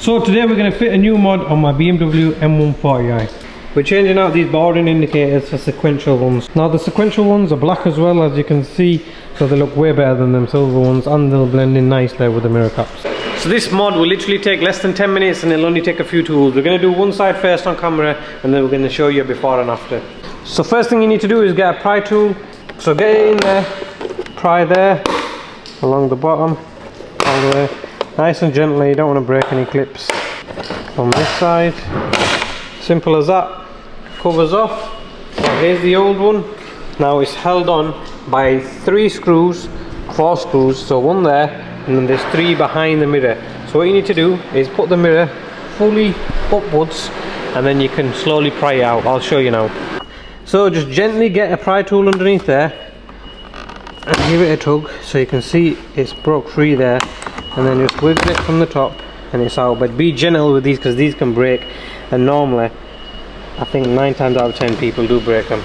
So today we're going to fit a new mod on my BMW M140i. We're changing out these boarding indicators for sequential ones. Now the sequential ones are black as well, as you can see, so they look way better than them silver ones, and they'll blend in nicely with the mirror caps. So this mod will literally take less than 10 minutes and it'll only take a few tools. We're going to do one side first on camera and then we're going to show you before and after. So first thing you need to do is get a pry tool. So get it in there, pry there, along the bottom, all the way. Nice and gently, you don't want to break any clips. On this side, simple as that. Covers off. So here's the old one. Now it's held on by 4 screws, so one there, and then there's 3 behind the mirror. So what you need to do is put the mirror fully upwards and then you can slowly pry it out. I'll show you now. So just gently get a pry tool underneath there and give it a tug so you can see it's broke free there, and then just wiggle it from the top and it's out. But be gentle with these because these can break, and normally I think 9 times out of 10 people do break them.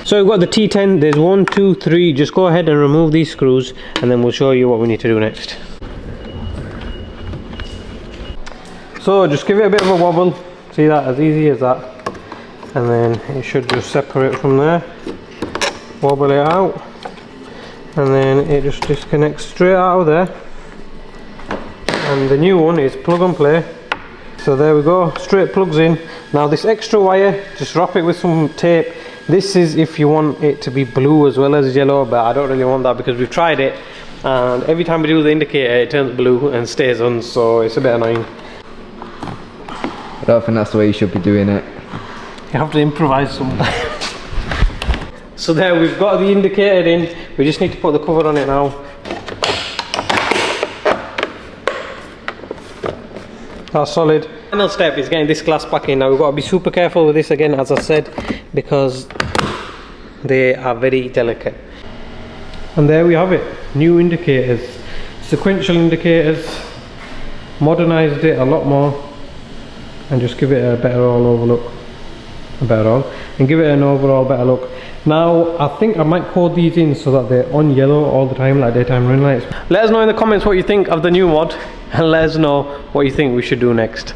So we've got the T10, there's 1, 2, 3, just go ahead and remove these screws and then we'll show you what we need to do next. So just give it a bit of a wobble, see that, as easy as that, and then it should just separate from there. Wobble it out and then it just disconnects straight out of there. And the new one is plug and play. So there we go, straight plugs in. Now this extra wire, just wrap it with some tape. This is if you want it to be blue as well as yellow, but I don't really want that because we've tried it and every time we do the indicator it turns blue and stays on, so it's a bit annoying. I don't think that's the way you should be doing it. You have to improvise sometimes. So there, we've got the indicator in, we just need to put the cover on it now. That's solid. Final step is getting this glass back in. Now we've got to be super careful with this again, as I said, because they are very delicate. And there we have it, new indicators, sequential indicators, modernized it a lot more and just give it a better all-over look, give it an overall better look. Now I think I might code these in so that they're on yellow all the time, like daytime running lights. Let us know in the comments what you think of the new mod and let us know what you think we should do next.